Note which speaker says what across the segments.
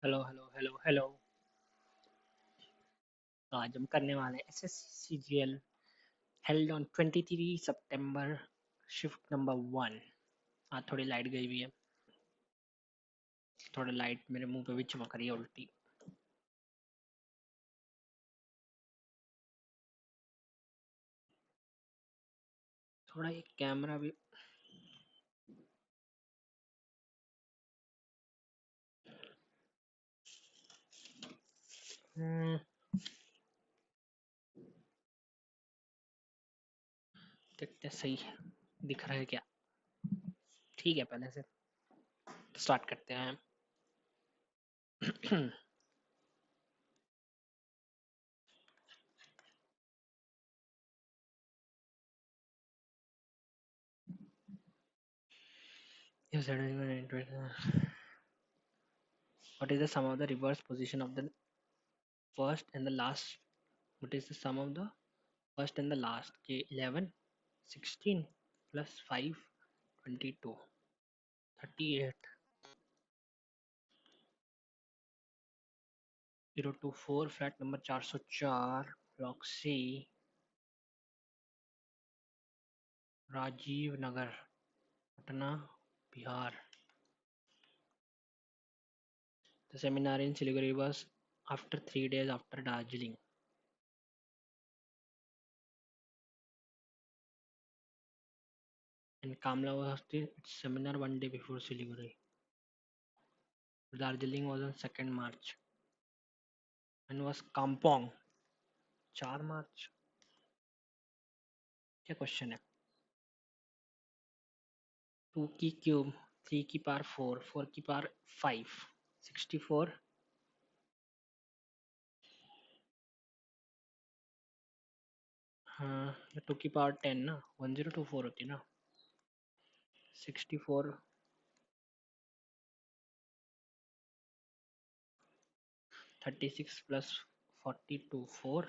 Speaker 1: Hello hello hello hello. तो आज हम करने वाले हैं SSC CGL held on 23 September shift number 1। आज थोड़ी लाइट गई हुई है, थोड़ा लाइट मेरे मुंह पे भी चमक रही है उल्टी। थोड़ा ये कैमरा भी देखते हैं सही दिख रहा है क्या। ठीक है, पहले से स्टार्ट करते हैं। What is the sum of the reverse position of the first and the last? What is the sum of the first and the last? 11, 16 plus 5, 22, 38, 024, flat number 404, block C, Rajiv Nagar, Patna, Bihar. The seminar in Siliguri was after 3 days after Darjeeling. And Kamla was the seminar 1 day before Siliguri. Darjeeling was on 2nd March. And was Kampong 4 March. क्या question है? 2 की cube, 3 की power 4, 4 की power 5, 64. हाँ, 2 की power 10 ना, 1024 होती ना. 64, 36 plus 42, 4.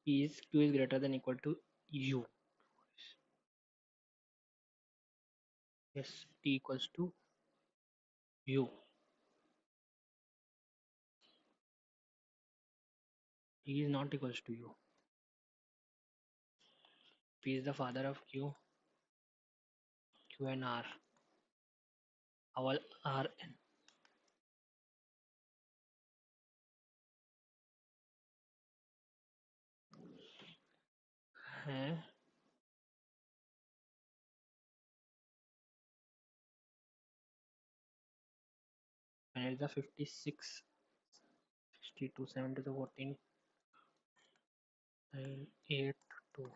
Speaker 1: Q is greater than equal to U. Yes, T equals to U. T is not equals to U. P is the father of Q. Q and R. All R N. है and it's the 56, 62, 7 to the 14, 9, 8, 2.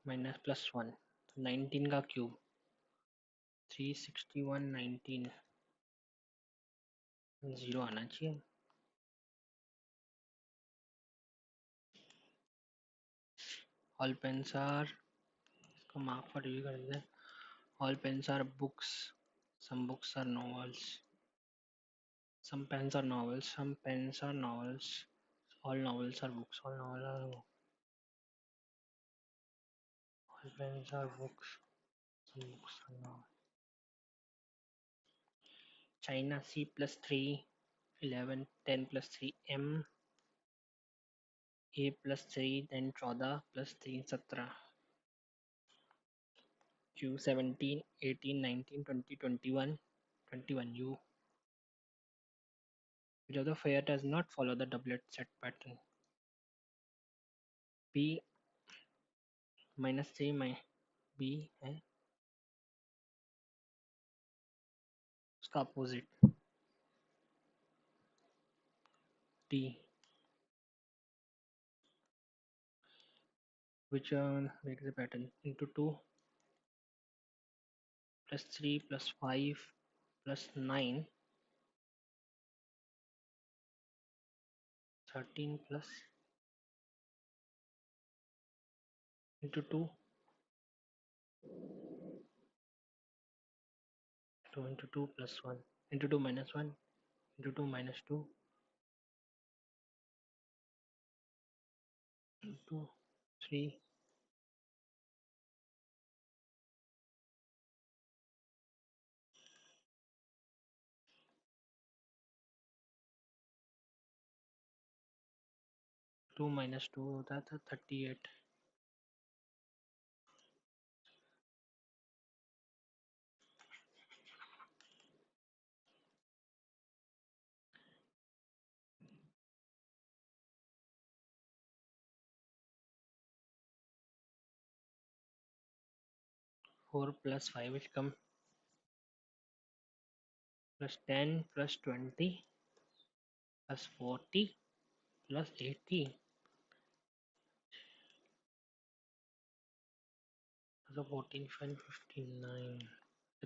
Speaker 1: Minus plus 1. तो 19 का cube 361, 19 0 आना चाहिए. All pens are, इसको mark पर review कर देते हैं. All pens are books. Some books are novels. Some pens are novels. Some pens are novels. All novels are books. All novels are books. All pens are books. Some books are novels. China C plus 3, 11, 10 plus 3 M. A plus 3, then 14 plus 3, 17. Q 17, 18, 19, 20, 21, 21 U. Which of the fair does not follow the doublet set pattern? P minus 3 my B है उसका opposite T. Which one makes the pattern? Into 2 plus 3 plus 5 plus 9, 13 plus into 2, 2 into 2 plus 1 into 2 minus 1 into 2 minus 2 2, 3. 2 minus 2 होता था 38. 4 plus 5 will come plus 10 plus 20 plus 40 plus 80. So 14, 59.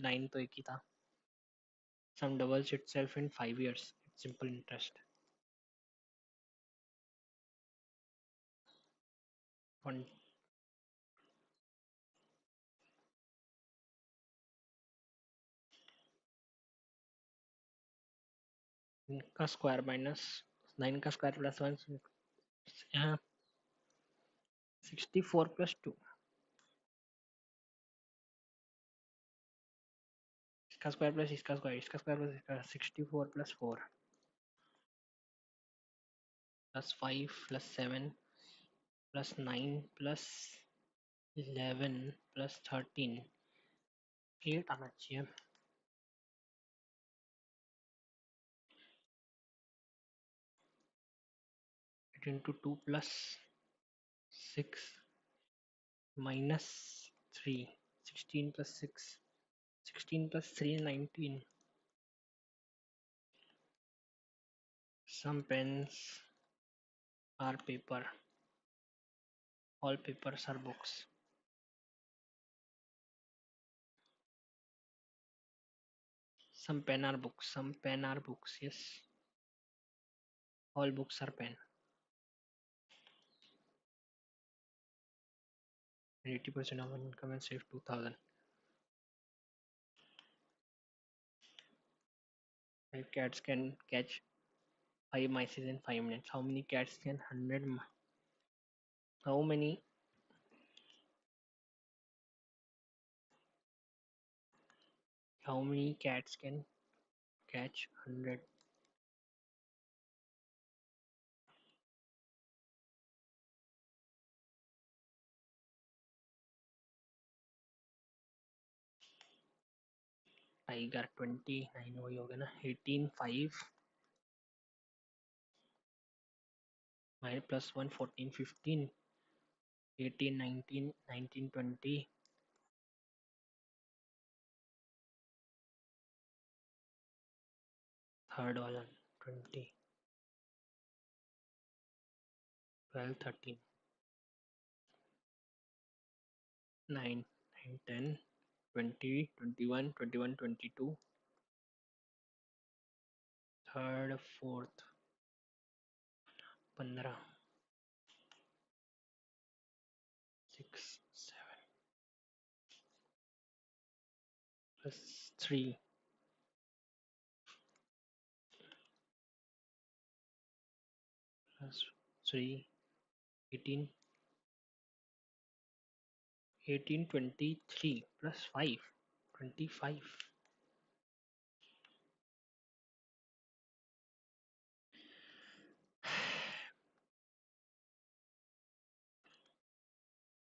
Speaker 1: 9 तो एक ही था. Sum doubles itself in 5 years. It's simple interest. One का square minus 9 का square plus 1 64 plus 2. इसका square plus इसका square plus इसका 64 plus 4 plus 5 plus 7 plus 9 plus 11 plus 13. 8 आना चाहिए. 8 into 2 plus 6 minus 3. 16 plus 6. 16 plus 3 19. Some pens are paper. All papers are books. Some pen are books. Some pen are books. Yes. All books are pen. 80% of income and save 2000. 5 cats can catch 5 mice in 5 minutes. How many cats can 100? How many? How many cats can catch 100? Tiger 20. 9 वही हो गया ना. 18 5 minus plus 1 14 15 18 19 19 20 third वाला 20 12 13 9 9 10 20 21 21 22 third fourth 15 6 7 plus 3 plus 3 18 18 23 plus 5 25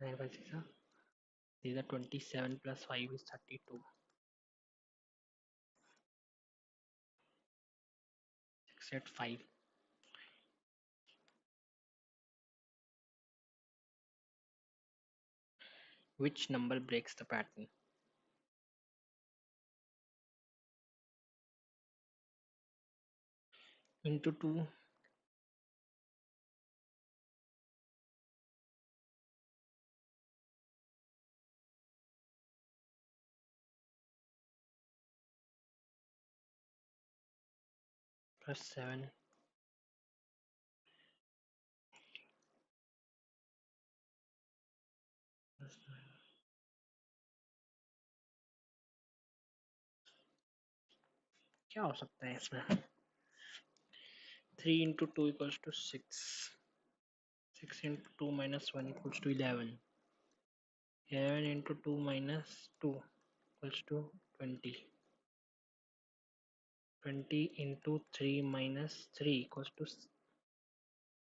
Speaker 1: 9 by 6 these are 27 plus 5 is 32 6 at 5. Which number breaks the pattern? Into 2 plus 7 plus 9. क्या हो सकता है इसमें? 3 into 2 equals to 6. 6 into 2 minus 1 equals to 11. 11 into 2 minus 2 equals to 20. 20 into 3 minus 3 equals to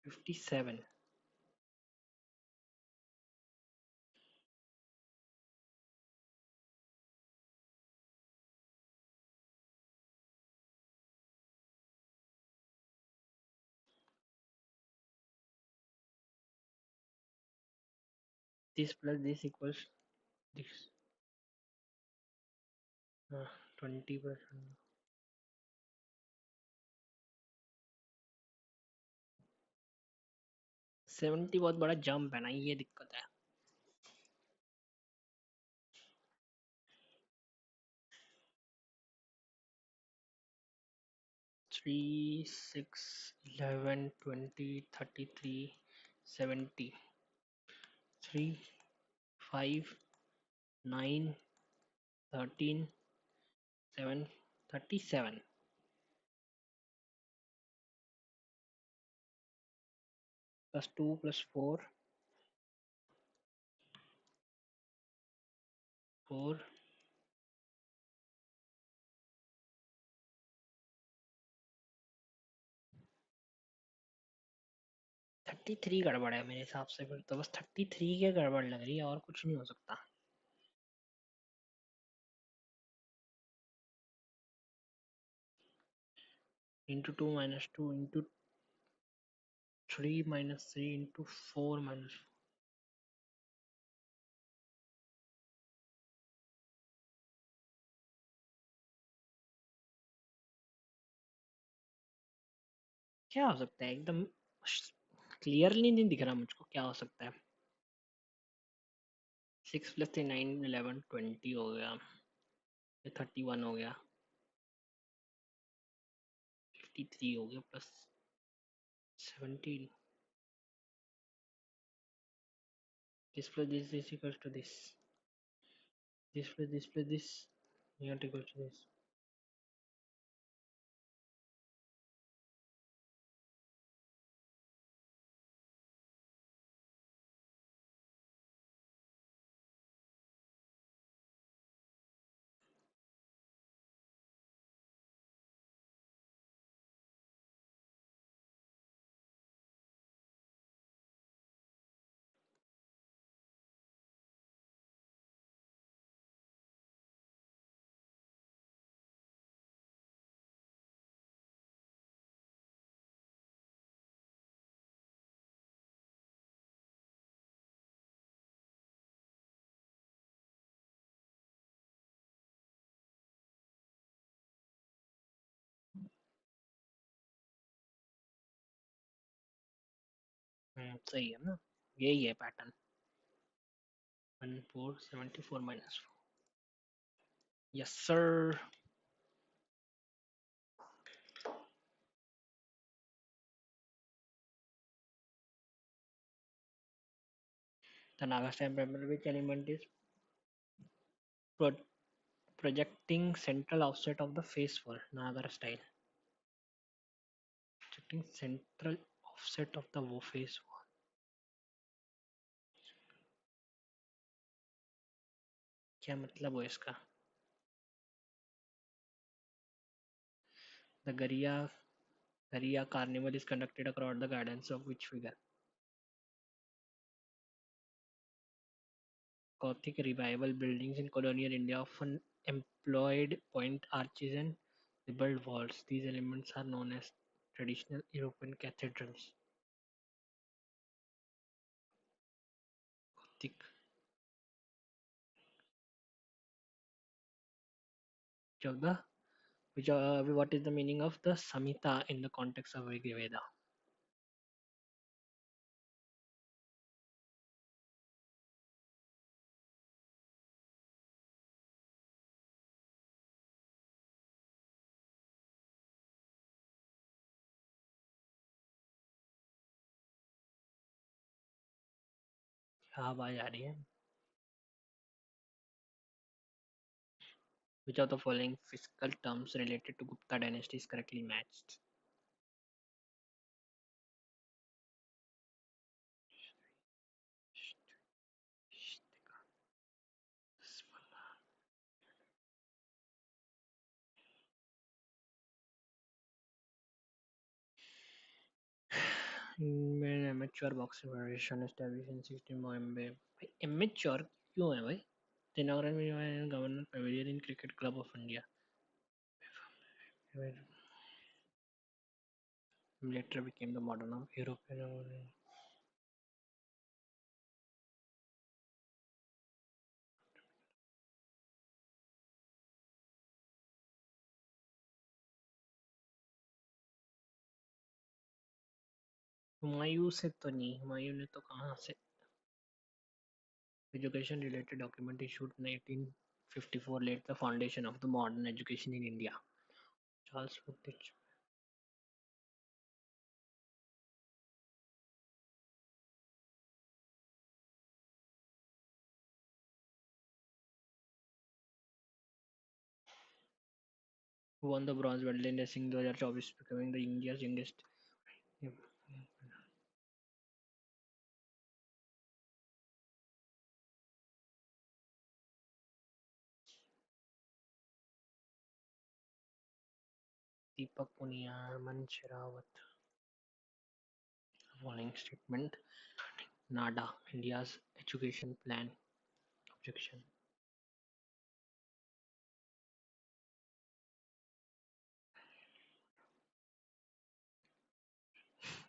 Speaker 1: 57. This plus this equals this. 20%. 70 बहुत बड़ा jump है ना, ये दिक्कत है. 3 6 11 20 33 70 3 5 9 13 7 37 plus 2 plus 4 4 33 गड़बड़ है मेरे हिसाब से. फिर तो बस 33 के गड़बड़ लग रही है, और कुछ नहीं हो सकता. Into 2 minus 2 into 3 minus 3 into 4 minus 4. क्या हो सकता है? एकदम क्लियरली नहीं दिख रहा मुझको क्या हो सकता है. 6 प्लस 3 9 11 20 हो गया. ये 31 हो गया. 53 हो गया plus 17. This plus this is equals to this. This plus this plus this not equals to this. सही है ना, यही है pattern. 1474 minus 4. Yes sir. The Naga stamp paper, which element is pro- projecting central offset of the face for Nagar style? Projecting central offset of the face wall. क्या मतलब है इसका? The Garia carnival is conducted across the gardens of which figure? Gothic revival buildings in colonial India often employed point arches and gabled walls. These elements are known as traditional European cathedrals. Gothic. Which of the what is the meaning of the Samhita in the context of Rig Veda? क्या आवाज आ रही है? Which of the following fiscal terms related to Gupta dynasty is correctly matched? Indian Amateur Boxing Federation established in 16 November. भाई amateur क्यों है भाई? The inaugural Governor Pavilion in Cricket Club of India. Later became the modern of European. Humayun से तो नहीं, हुमायूं ने तो कहाँ से? Education related document issued in 1854 laid the foundation of the modern education in India. Charles Woodbridge, who won the bronze medal in racing 2024, becoming the India's youngest. Deepak Punia, Arman Sherawat. Following statement. NADA, India's education plan. Objection.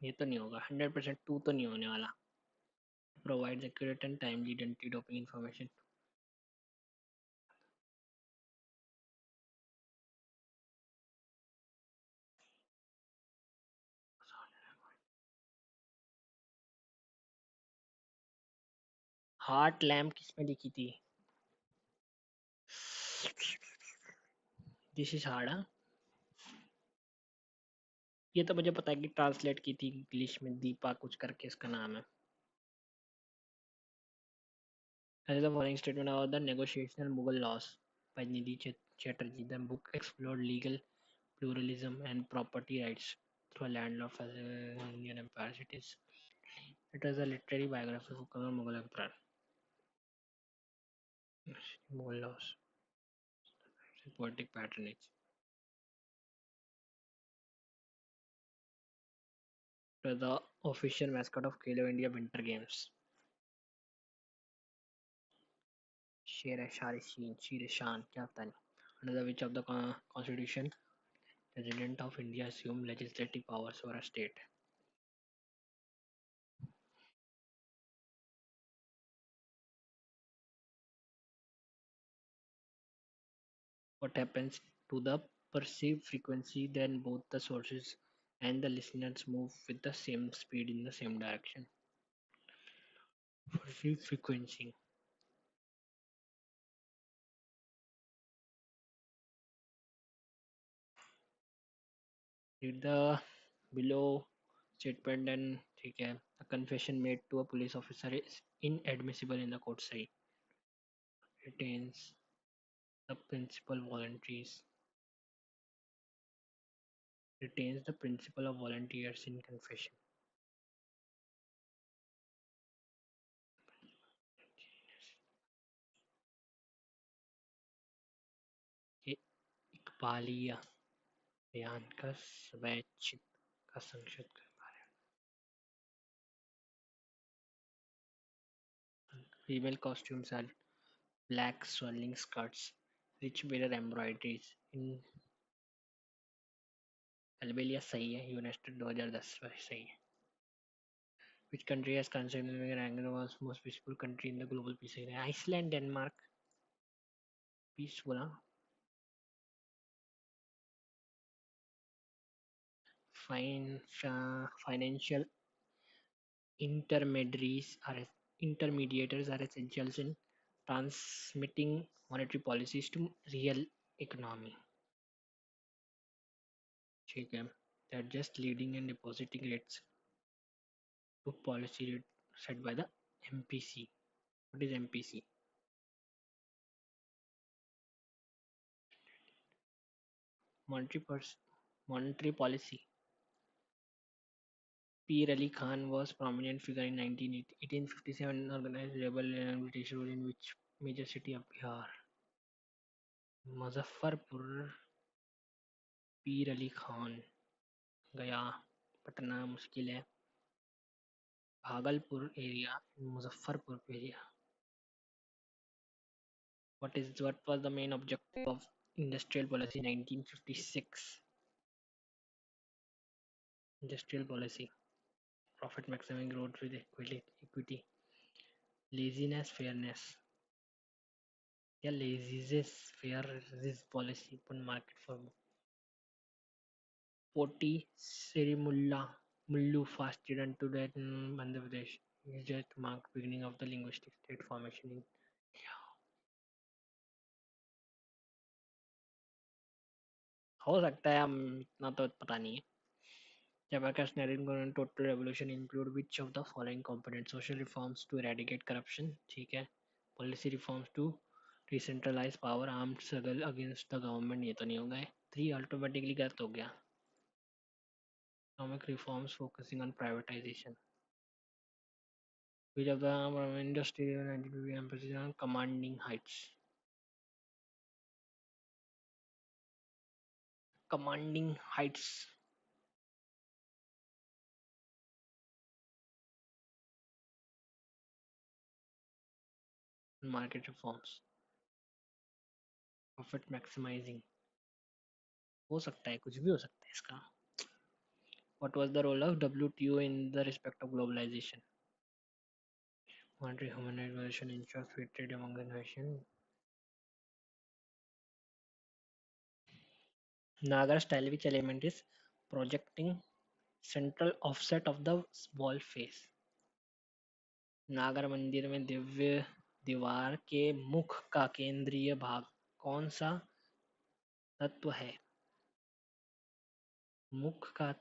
Speaker 1: ये तो नहीं होगा 100% to तो नहीं होने वाला. Provides accurate and timely anti-doping information. Heart lamp किसमें लिखी थी? This is hard. ये तो मुझे पता है कि ट्रांसलेट की थी इंग्लिश में, दीपा कुछ करके इसका नाम है. As the following statement about the negotiational Mughal laws by Nidhi Chatterjee, the book explored legal pluralism and property rights through a landlord Indian empire. It was a literary biography of Mughal Emperor. Mughal laws, poetic patronage. It was the official mascot of Khelo India Winter Games. Sher-e-Shan, क्या पता नहीं. Under which of the constitution, President of India assumed legislative powers over a state. What happens to the perceived frequency then both the sources and the listeners move with the same speed in the same direction? Perceived frequency. Read the below statement and ठीक है. A confession made to a police officer is inadmissible in the court side. Retains the principal volunteers. Retains the principle of volunteers in confession. ये इकबालिया बयान का स्वैच्छिक का संशोधन करवा रहे हैं. Female costumes are black swirling skirts, rich mirror embroideries. In Albania सही है, यूनेस्टेड 2010 सही है. Which country has considered ranked as most peaceful country in the global peace area? Iceland, Denmark. Peace बोला. Financial intermediaries are intermediators are essentials in transmitting monetary policies to real economy. ठीक है. They're just leading and depositing rates to policy rate set by the MPC. What is MPC? Monetary policy. Peer Ali Khan was prominent figure in 1857 organized rebel and British rule in which major city of Bihar? Muzaffarpur. पीर अली खान गया. पटना मुश्किल है. Bhagalpur area, Muzaffarpur area. What was the main objective of industrial policy 1956? Industrial policy. Profit maximizing growth with equity. Laziness, fairness. या laziness, fairness policy पण market for Poti Sirimulla Mullu fasted unto death in Andhra Pradesh. His death marked beginning of the linguistic state formation in India. हो सकता है, हम इतना तो पता नहीं है. Javakas narrative total revolution include which of the following components? Social reforms to eradicate corruption, ठीक है. Policy reforms to decentralize power, armed struggle against the government, ये तो नहीं होगा. 3 automatically गलत हो गया. Economic reforms focusing on privatization. Which of the industry emphasis on commanding heights? Commanding heights. Market reforms. Profit maximizing. हो सकता है, कुछ भी हो सकता है इसका. What was the role of WTO in the respect of globalization? Monetary human rights violation ensures free trade among the nations. Nagar style which element is projecting central offset of the wall face? नागर मंदिर में दिव्य दीवार के मुख का केंद्रीय भाग कौन सा तत्व है? मुख का,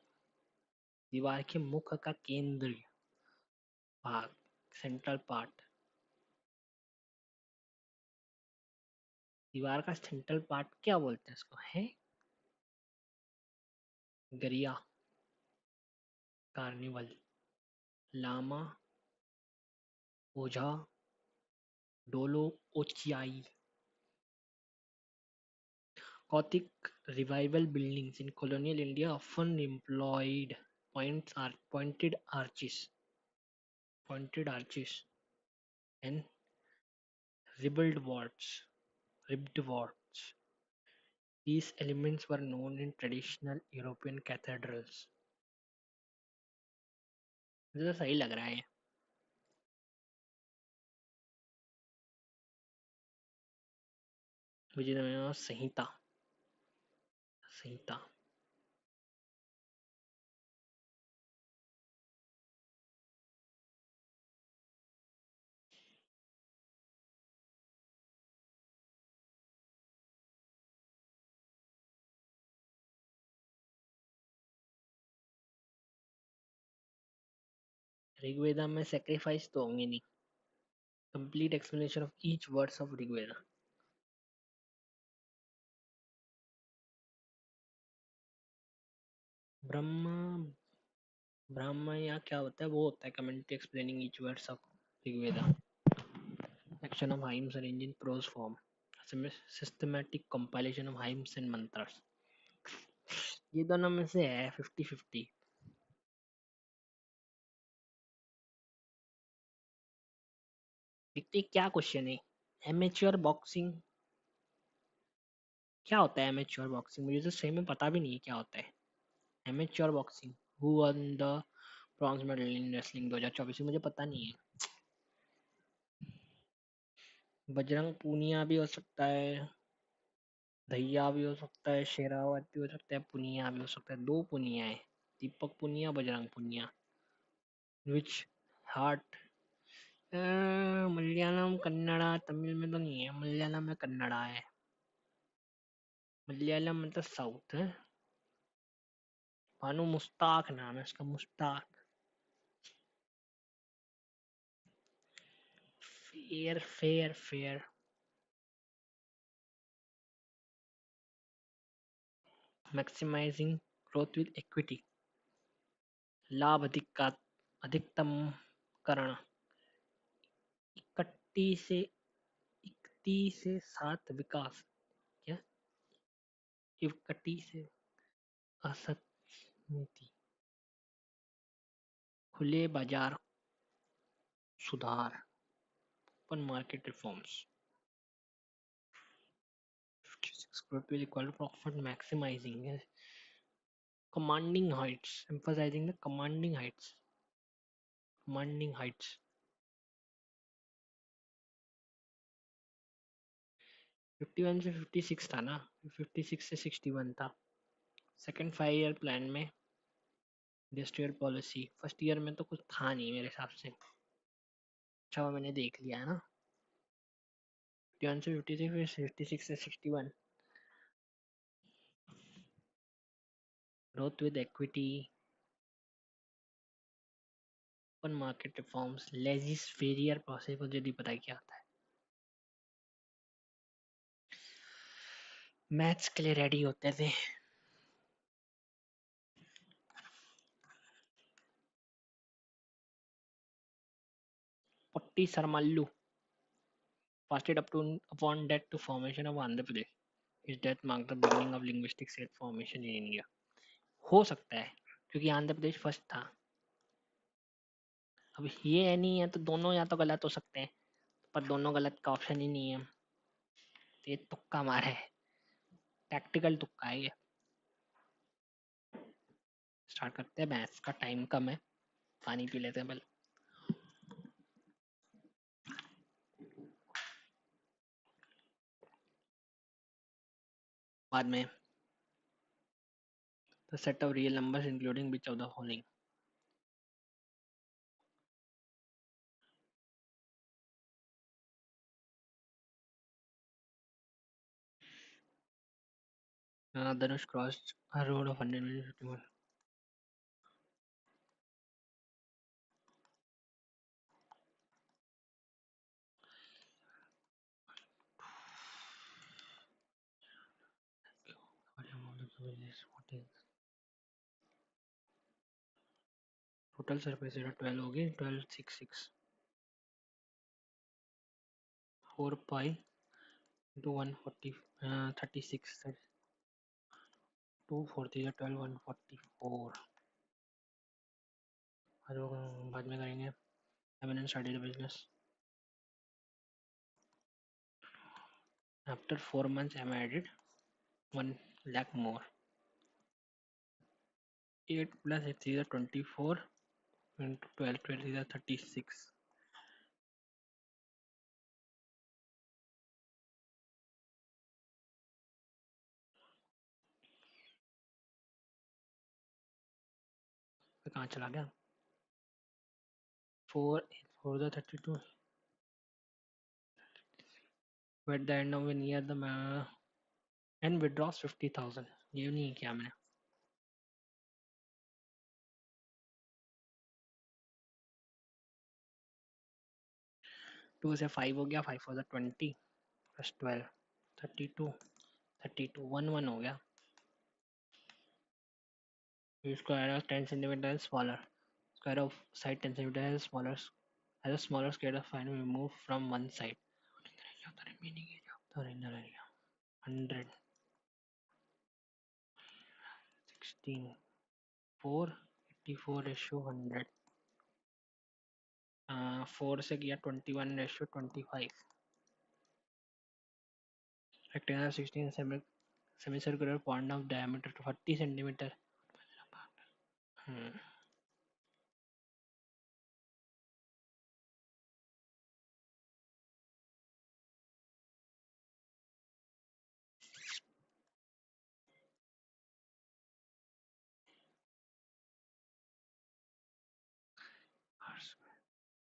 Speaker 1: दीवार के मुख का केंद्रीय भाग, सेंट्रल पार्ट. दीवार का सेंट्रल पार्ट क्या बोलते हैं इसको? है गरिया, carnival, Lama, Ojha, Dolo, ओचियाई. Gothic revival buildings in colonial India often employed pointed arches, and ribbed wards. These elements were known in traditional European cathedrals. मुझे तो सही लग रहा है. मुझे संहिता. संहिता. ऋग्वेदा में sacrifice तो होंगे नहीं. Complete explanation of each verse of Rigveda. Brahma, Brahma या क्या होता है, वो होता है commentary explaining each verse of Rigveda. Action of hymns arranged in prose form. Systematic compilation of hymns and mantras. ये दोनों में से है 50-50. देखते क्या क्वेश्चन है. एमेच्योर बॉक्सिंग क्या होता है? एमेच्योर बॉक्सिंग मुझे तो सही में पता भी नहीं है क्या होता है. Amateur boxing. Who one the bronze medal in wrestling 2024? मुझे पता नहीं है. बजरंग पूनिया भी हो सकता है, दहिया भी हो सकता है, शेरावत भी हो सकता है, पुनिया भी हो सकता है. 2 पुनिया है, दीपक पुनिया, बजरंग पुनिया. विच हार्ट? मलयालम, कन्नड़ा, तमिल में तो नहीं है. मलयालम में कन्नड़ा है. मलयालम मतलब साउथ है. भानु मुश्ताक नाम है उसका, Mushtaq. Fair fair fair. Maximising growth with equity. लाभ अधिकतम करण. इकट्ठी से 7 विकास. क्या? इकट्ठी से असत नीति. खुले बाजार सुधार, open market reforms. 56 growth will equal to profit maximizing, commanding heights, emphasizing the commanding heights. Commanding heights. 51 से 56 था ना, 56 से 61 था. सेकंड 5 ईयर प्लान में इंडस्ट्रियल पॉलिसी फर्स्ट ईयर में तो कुछ था नहीं मेरे हिसाब से. अच्छा मैंने देख लिया है ना. 51 से 56, 56 से 61. Growth with equity, open market reforms, laissez faire process. मुझे नहीं पता क्या होता है. मैथ्स के लिए रेडी होते थे. पट्टी सरमल्लू fasted up to upon death to formation of Andhra Pradesh. His death marked the beginning of linguistic state formation in India. हो सकता है क्योंकि आंध्र प्रदेश फर्स्ट था. अब ये नहीं है तो दोनों या तो गलत हो सकते हैं, पर दोनों गलत का ऑप्शन ही नहीं है. तो ये तुक्का मारा है, टैक्टिकल तुक्का है ये. स्टार्ट करते हैं. मैथ्स का टाइम कम है, पानी पी लेते हैं पहले. बाद में the set of real numbers including which of the following. Dhanush crossed a road of 100 meters. What is total surface area? 12 होगी. 1266 4 pi into 140 36 240 या 12 144. बाद में करेंगे. Eminent study the business. After 4 months I added 1 lakh more. 8 plus 8 is 24 into 12 12 is 36. कहाँ चला गया? 4 4 the 32. At the end of the year the and withdraws 50,000. ये नहीं किया मैंने. 2 से 5 हो गया. 5 for the 20 plus 12 32 32 1 1 हो गया. Square of 10 centimeters smaller. Square of side 10 centimeters smaller. As a smaller square of fine remove from one side. The remaining area of the inner area. 100 16 4 84 ratio 100. 4 से किया 21 ratio 25. Rectangle 16 semicircular pond of diameter 40 centimeter.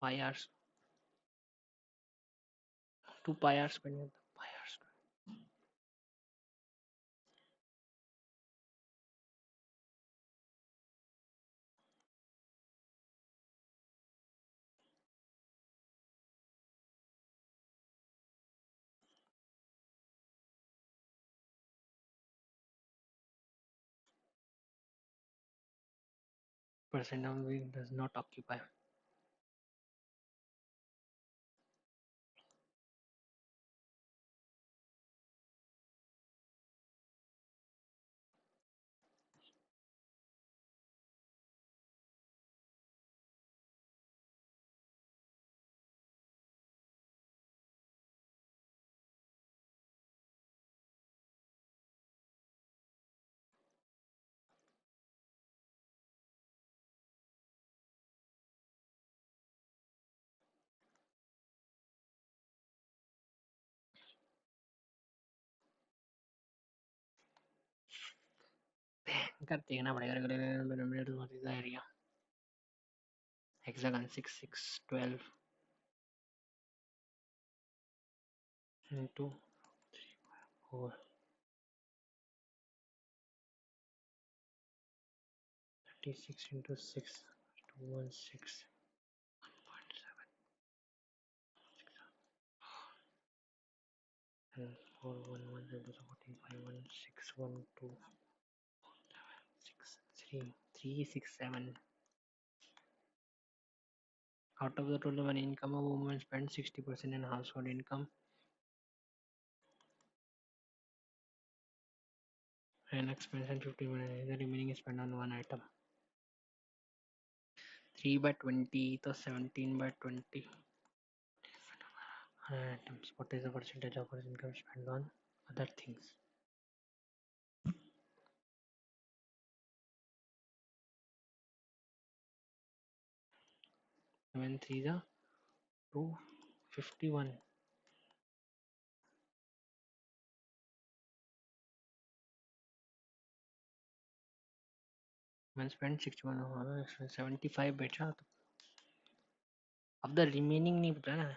Speaker 1: Pi r 2 pi r square. Pi r square. Percent of wing does not occupy. इनका देखना पड़ेगा pyramid what is the area hexagon 6 6 12 into 4 36 into 6 216 and 4 1 1 0 14 5 1 6 1 2 6 3 3 6 7. Out of the total money income, a woman spends 60% in household income and expense and 50%. The remaining is spent on one item. 3 by 20, so 17 by 20 items. What is the percentage of her income spent on other things? 7 3 is 251. When spent 61 75 बेचा तो अब the remaining नहीं बचा ना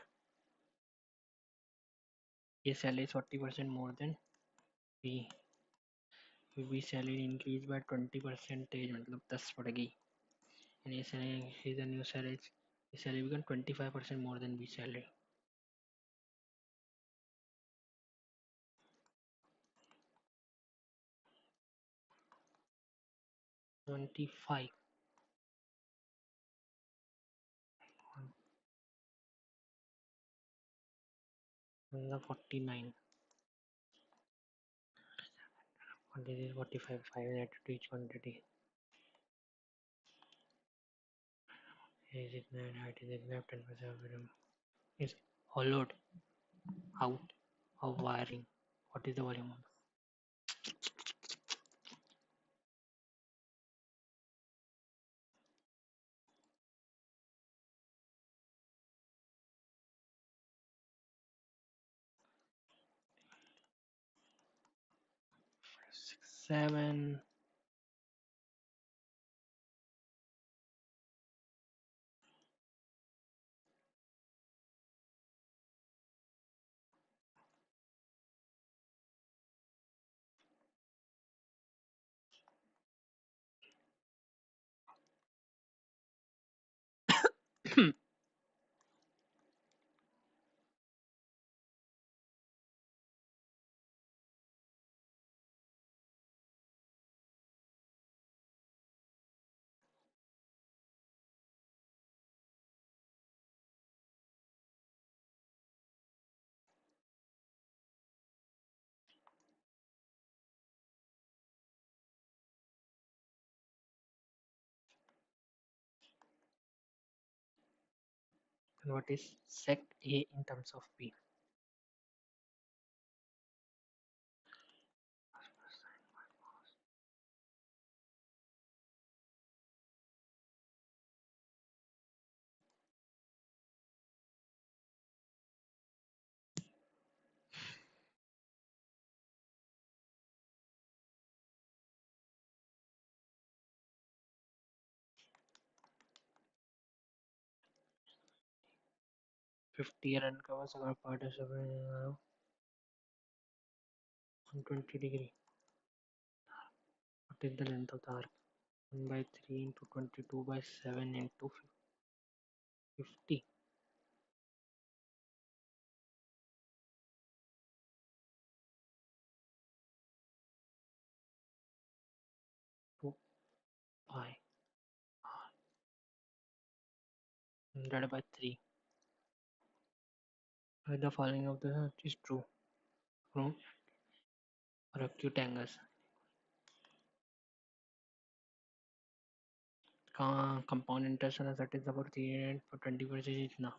Speaker 1: ये salary is 40% more than B. B salary increased by 20 percentage मतलब 10 पड़ेगी and ये salary is a new salary. His salary become 25% more than B salary. 25 the 49 quantity is 45 5 added to each quantity. Is it not height is it left 10% of it is hollowed out of wiring. What is the volume of 6 7 and what is sec A in terms of P? Fifty run covers a part of 120 degree. What is the length of the arc? 1 by 3 into 22 by 7 into 50. 2 pi r divided by 3. With the following of the is true from or acute angles. Compound interest and that is about 3 and for 20% इतना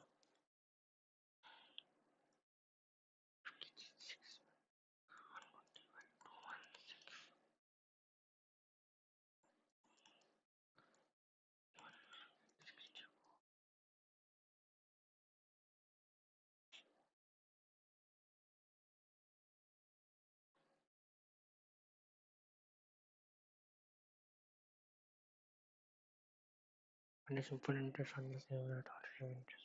Speaker 1: and a simple interest on the same rate or interest.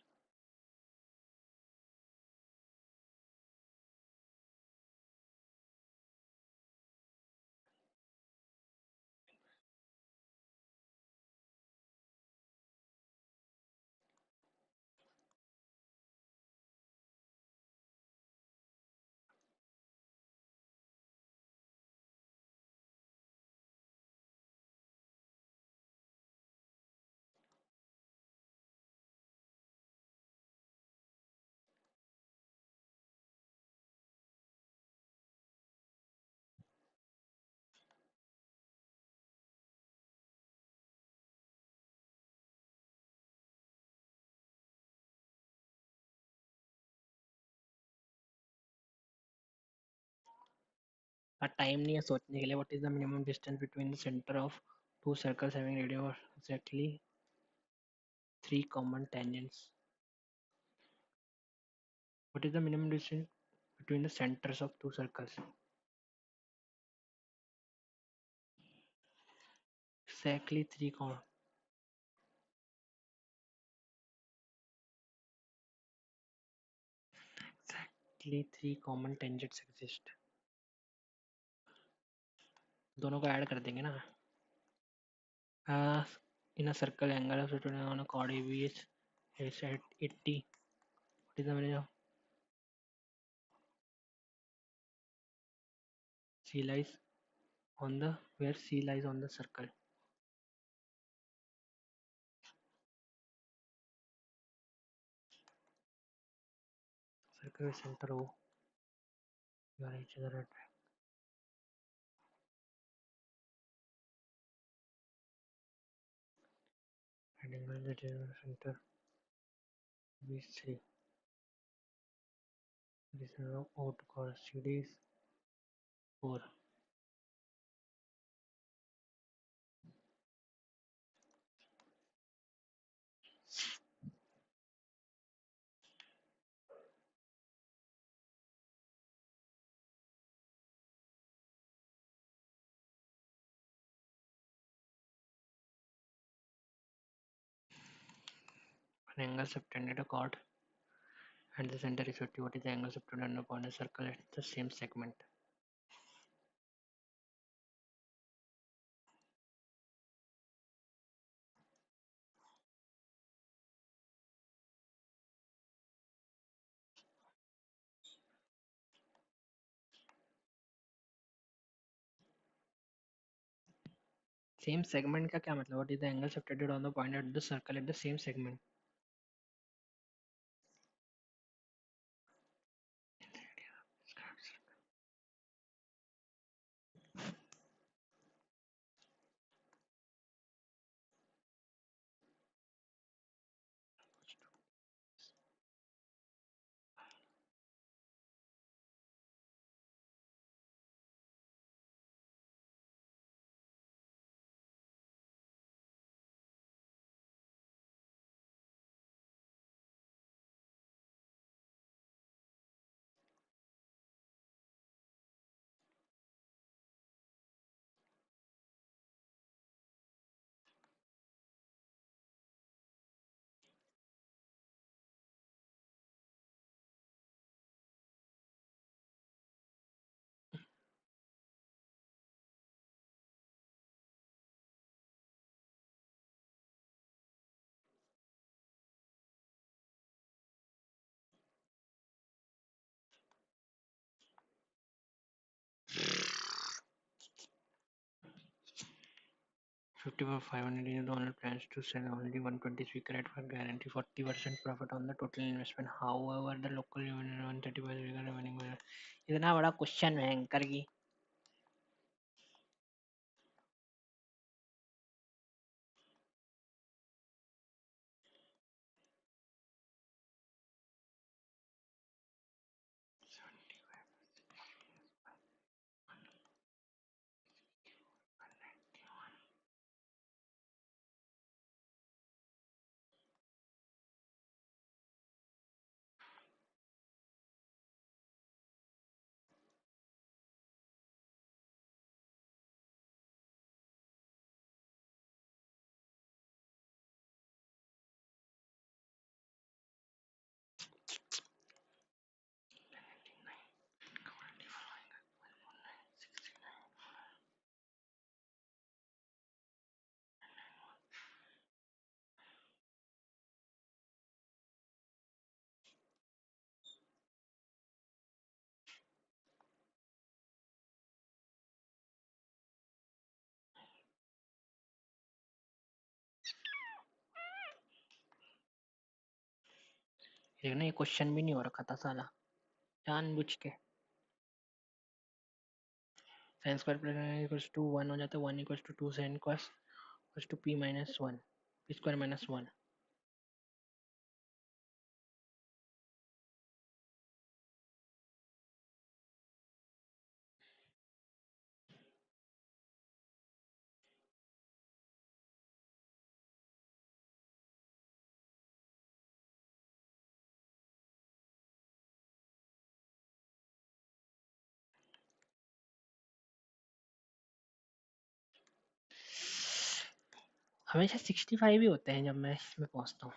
Speaker 1: A time नहीं है सोचने के लिए. What is the minimum distance between the center of two circles having radius exactly 3 common tangents? What is the minimum distance between the centers of two circles? Exactly 3 common. Exactly 3 common tangents exist. दोनों को add कर देंगे ना. In a circle, angle of between on a chord AB is at 80. What is the minimum? C lies on the where C lies on the circle. Circle center O. You are each other at and angle the general center B3. This is O to chord CD is 4. An angle subtended a chord and the center is 50. What is the angle subtended upon a circle at the same segment? Same segment का क्या मतलब? What is the angle subtended on the point at the circle at the same segment? Fifty for 500 the owner plans to sell only 120 speaker at for guarantee 40% profit on the total investment. However, the local revenue 135 revenue. इतना बड़ा question है anchor की. लेकिन ये question भी नहीं हो रखा था साला, जानबूझ के। Sine square plus equals to 1 हो जाता है, 1 equals to 2 sine cos equals to p minus 1, p square minus 1। हमेशा 65 ही होते हैं जब मैं इसमें पहुंचता हूँ।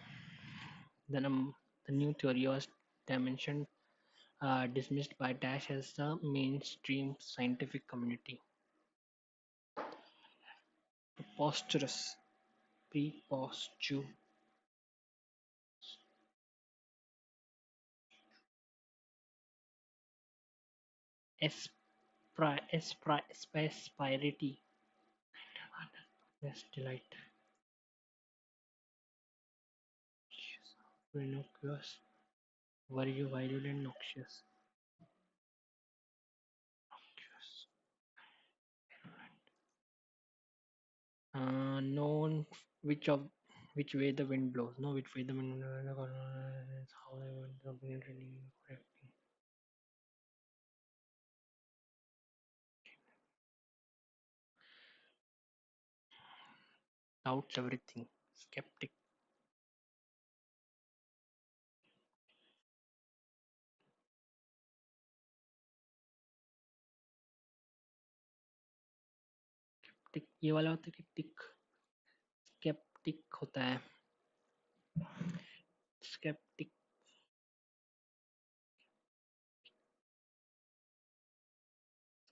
Speaker 1: The new theory was dimension dismissed by Dash as the mainstream scientific community. Preposterous. Preposterous. Asperity. Yes, delight. Innocuous. Were you violent, noxious? Known which of which way the wind blows. No, which way the wind blows. How I want the wind training correcting. Doubts everything. Skeptic. टिक ये वाला होता है कि टिक sceptic होता है। Sceptic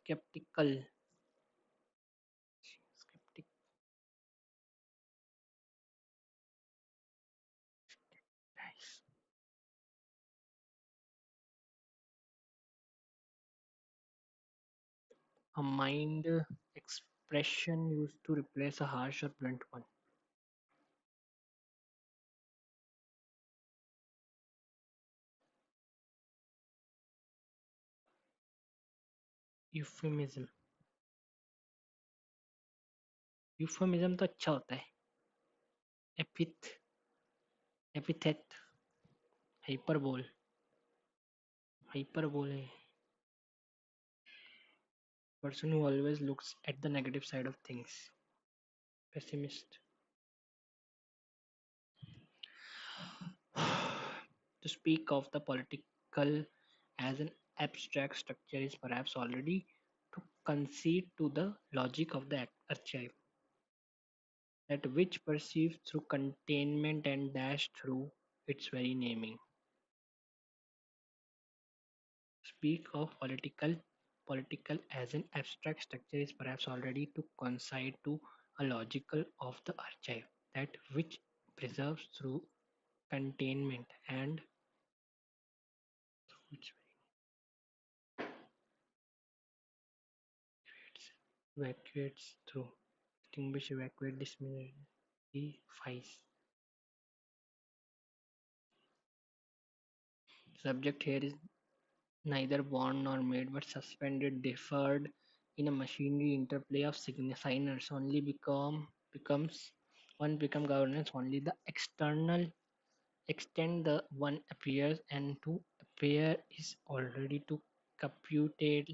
Speaker 1: sceptical sceptic a mind expression used to replace a harsh or blunt one. Euphemism. Euphemism तो अच्छा होता है। Epithet. Hyperbole. Hyperbole. Person who always looks at the negative side of things. Pessimist. To speak of the political as an abstract structure is perhaps already to concede to the logic of the archive, that which perceives through containment and dash through its very naming. Speak of political as an abstract structure is perhaps already to concede to a logical of the archive, that which preserves through containment and through its evacuates through distinguish evacuate dismiss defies. Subject here is neither born nor made but suspended, deferred in a machinery interplay of signers only becomes one become governance only the external extent the one appears, and to appear is already to capitate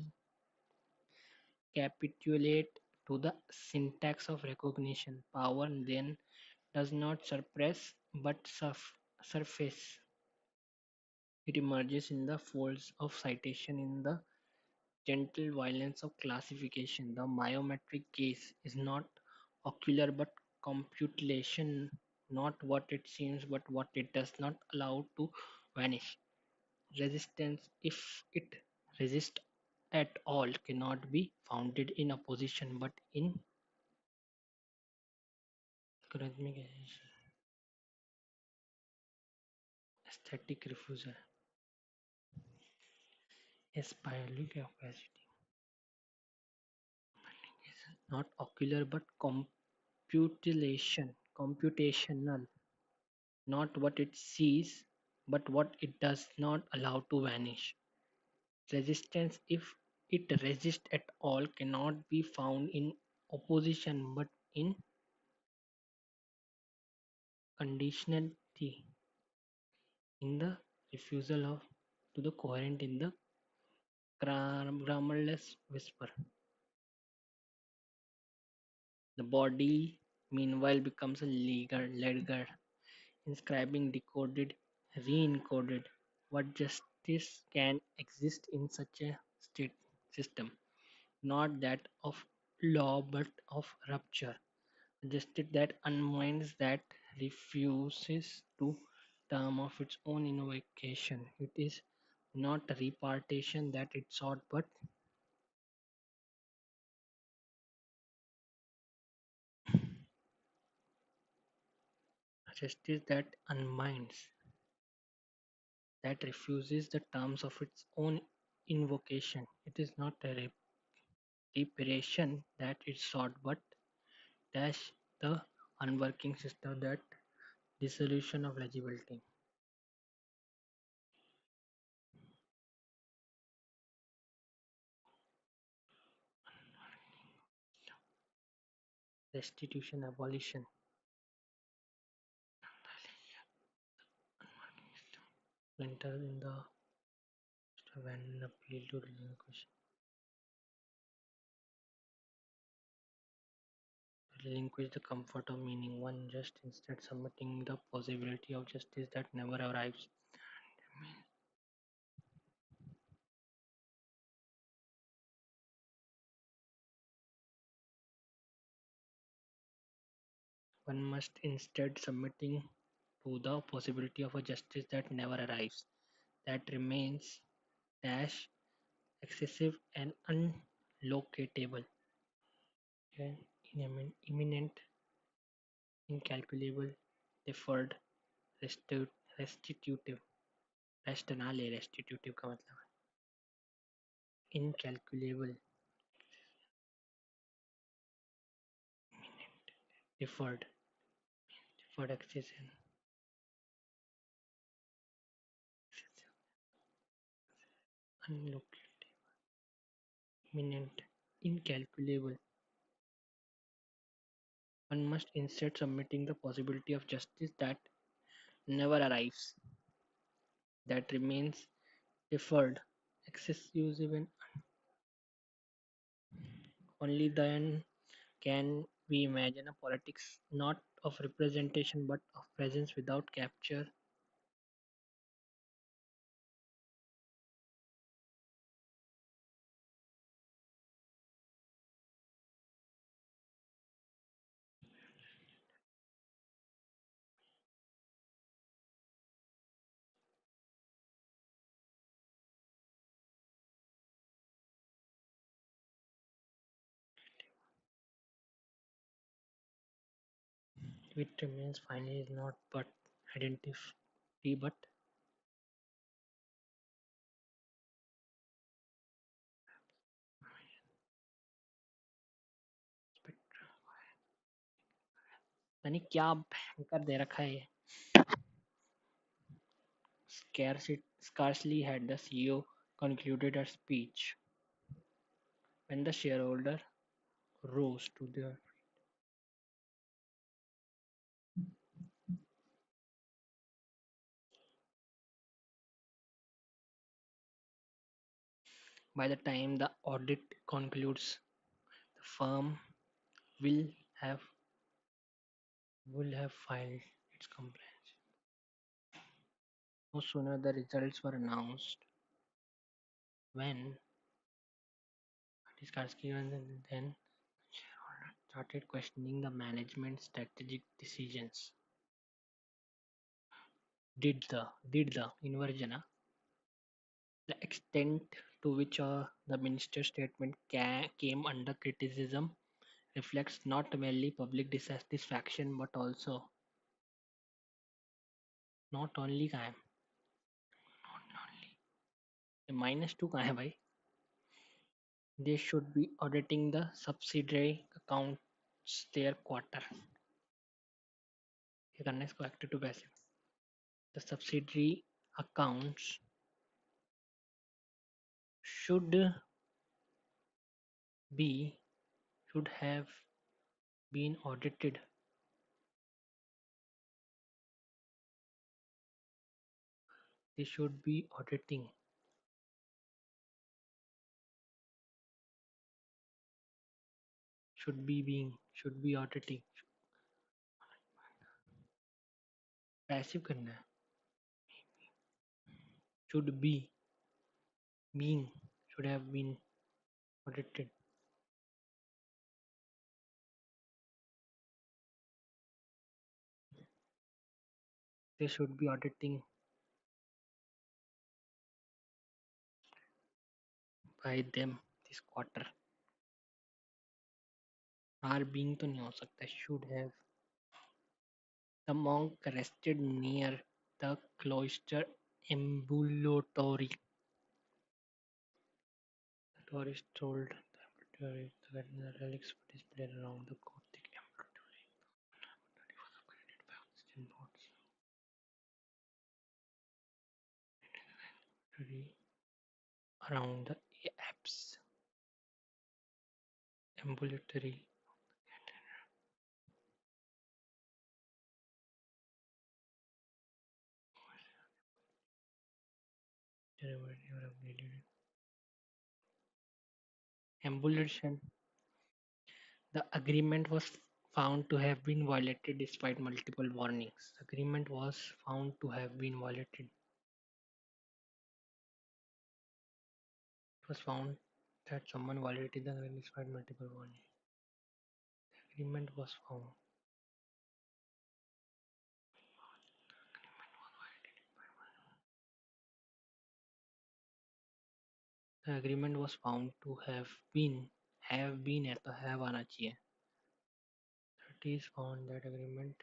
Speaker 1: capitulate to the syntax of recognition. Power then does not suppress but surface. It emerges in the folds of citation, in the gentle violence of classification. The myometric gaze is not ocular but computation, not what it seems but what it does not allow to vanish. Resistance, if it resists at all, cannot be founded in opposition but in algorithmic aesthetic refusal. Aspirally capacity is not ocular but computational, not what it sees but what it does not allow to vanish. Resistance, if it resists at all, cannot be found in opposition but in conditionality, in the refusal of to the coherent, in the grammarless whisper. The body, meanwhile, becomes a ledger, inscribing decoded, re-encoded. What justice can exist in such a state system? Not that of law, but of rupture. Justice that unwinds, that refuses to term of its own invocation. It is not a repartition that it sought, but justice that unwinds, that refuses the terms of its own invocation. It is not a reparation that it sought, but dash the unworking system, that dissolution of legibility. Restitution, abolition. Enter in the when appeal to relinquish the comfort of meaning. One just instead submitting the possibility of justice that never arrives. One must instead submitting to the possibility of a justice that never arrives, that remains dash excessive and unlocatable, and imminent, incalculable, deferred, restitutive. Rest ना ले restitutive का मतलब है incalculable, deferred, deferred accession, unlocatable, imminent, incalculable. One must instead submitting the possibility of justice that never arrives, that remains deferred, excessive, and only then can we imagine a politics not of representation but of presence without capture. It remains finally is not but identity but यानी क्या भयंकर दे रखा है ये. Scarcely had the CEO concluded her speech when the shareholder rose to their. By the time the audit concludes, the firm will have will have filed its complaints. No sooner the results were announced when Scarsky and then shareholder started questioning the management's strategic decisions. Did the inversion, the extent to which the minister's statement came under criticism reflects not merely public dissatisfaction but also not only कहाँ है -2 कहाँ है भाई. They should be auditing the subsidiary accounts their quarter. ये करना है इसको active to passive. The subsidiary accounts should be should have been audited. They should be auditing. Should be auditing. Passive करना है. Should be being should have been audited. They should be auditing by them this quarter. Are being तो नहीं हो सकता. Should have. The monk rested near the cloister ambulatory. The tourist told the tourist that the relics were displayed around the Gothic ambulatory. It was upgraded by oxygen boats. Around the apse ambulatory. Ambulation. The agreement was found to have been violated despite multiple warnings. The agreement was found to have been violated. It was found that someone violated the agreement despite multiple warnings. The agreement was found. The agreement was found to have been है तो have आना चाहिए. It is found that agreement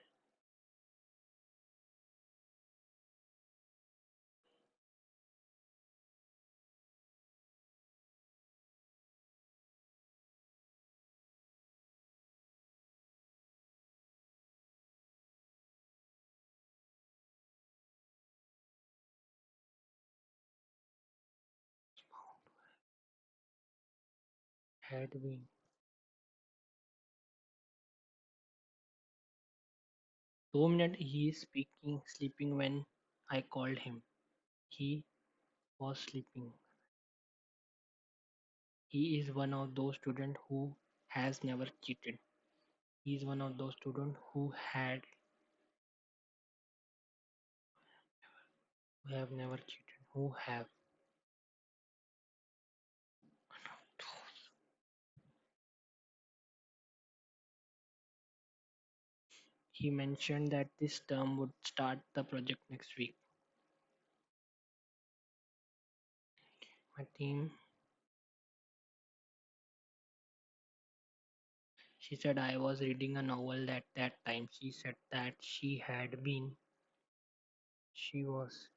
Speaker 1: had been. 2 minutes he is sleeping when I called him. He was sleeping. He is one of those students who has never cheated. He is one of those students who have never cheated. Who have. He mentioned that this term would start the project next week. My team. She said I was reading a novel at that time. She said that she was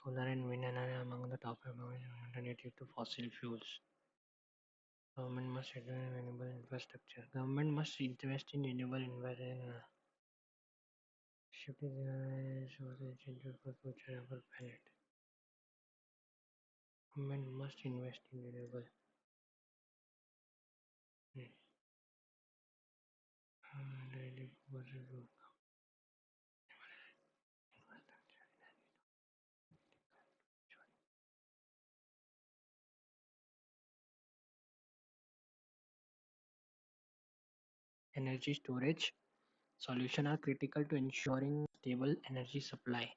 Speaker 1: solar and wind energy are among the top alternative to fossil fuels. Government must invest in renewable infrastructure. Government must invest in renewable infrastructure. Shift sources into for future of our planet. Government must invest in renewable. Energy storage solutions are critical to ensuring stable energy supply.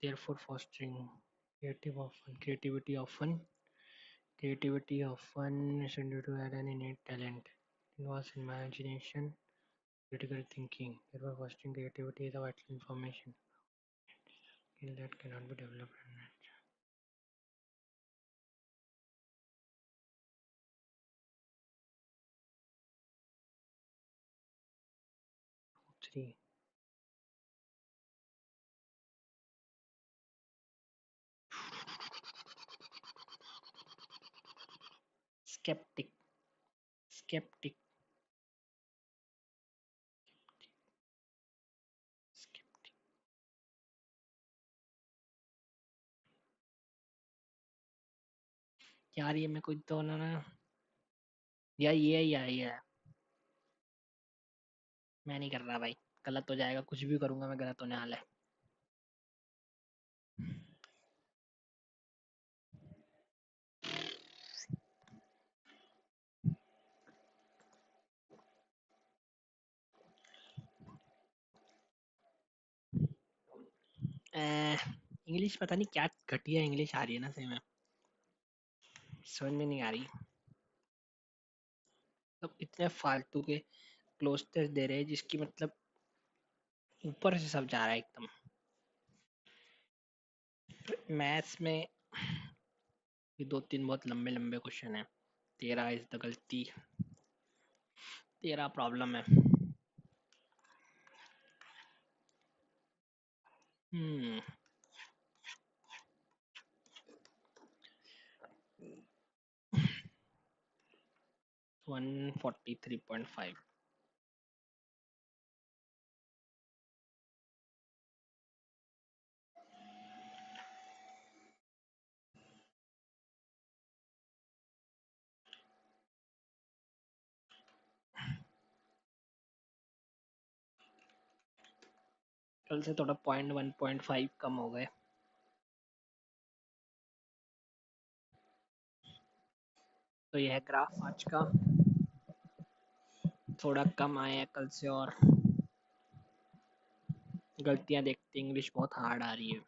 Speaker 1: Therefore, fostering creativity often is due to an innate talent. It involves imagination, critical thinking. Therefore, fostering creativity is a vital information skill that cannot be developed. 3. Skeptic. Skeptic. Skeptic. यार ये मैं कुछ तो ना यार ये है। मैं नहीं कर रहा भाई, गलत हो जाएगा, कुछ भी करूंगा मैं गलत होने वाला है। इंग्लिश पता नहीं क्या घटिया इंग्लिश आ रही है ना सही में, समझ में नहीं आ रही। तो इतने फालतू के क्लोज टेस्ट दे रहे हैं जिसकी मतलब ऊपर से सब जा रहा है एकदम। मैथ्स में ये 2-3 बहुत लंबे लंबे क्वेश्चन है। तेरा इज द गलती, तेरा प्रॉब्लम है। 143.5। कल से थोड़ा 0.1.5 कम हो गए। तो यह है ग्राफ आज का, थोड़ा कम आए हैं कल से। और गलतियां देखते, इंग्लिश बहुत हार्ड आ रही है,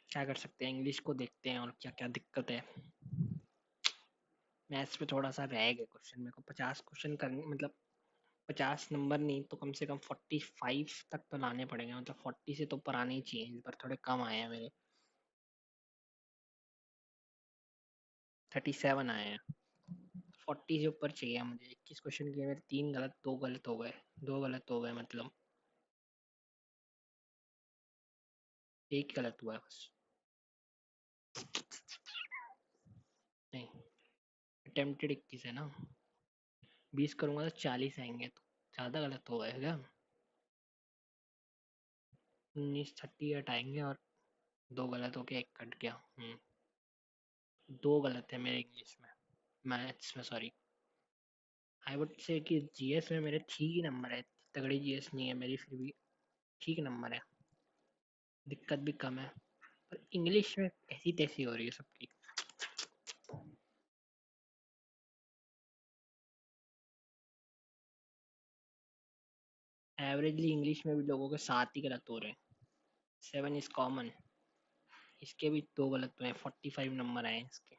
Speaker 1: क्या कर सकते हैं, इंग्लिश को देखते हैं और क्या क्या दिक्कत है। मैथ्स पे थोड़ा सा रह गए क्वेश्चन, मेरे को 50 क्वेश्चन करने, मतलब 50 नंबर नहीं तो कम से कम 45 तक तो लाने पड़ेंगे, मतलब 40 से तो ऊपर आने ही चाहिए, इस बार थोड़े कम आए हैं मेरे, 37 आए हैं। 40 से ऊपर चाहिए मुझे। 21 क्वेश्चन के मेरे 3 गलत, 2 गलत हो गए, 2 गलत हो गए, मतलब एक गलत हुआ है बस। नहीं, अटेम्प्टेड 21 है ना, 20 करूंगा तो 40 आएंगे, तो ज़्यादा गलत हो गए क्या। 1938 आएंगे और 2 गलत हो के एक कट गया। 2 गलत है मेरे इंग्लिश में, मैथ्स में सॉरी। आई वुड से कि जीएस में मेरे ठीक ही नंबर है, तगड़ी जीएस नहीं है मेरी, फिर भी ठीक नंबर है, दिक्कत भी कम है। पर इंग्लिश में ऐसी तैसी हो रही है सबकी। एवरेजली इंग्लिश में भी लोगों के 7 ही गलत हो रहे हैं। 7 इज कॉमन। इसके भी 2 गलत हुए हैं, 45 नंबर आए हैं इसके,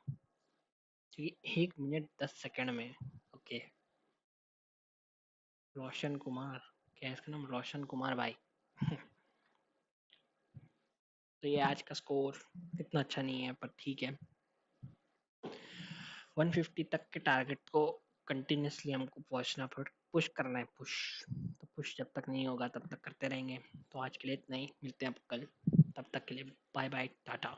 Speaker 1: क्योंकि 1 मिनट 10 सेकंड में। ओके। रोशन कुमार, क्या है इसका नाम, रोशन कुमार भाई। तो ये आज का स्कोर इतना अच्छा नहीं है, पर ठीक है। 150 तक के टारगेट को कंटिन्यूसली हमको पहुंचना, पुश करना है, पुश। तो पुश जब तक नहीं होगा तब तक करते रहेंगे। तो आज के लिए इतना ही, मिलते हैं अब कल, तब तक के लिए बाय बाय, टाटा।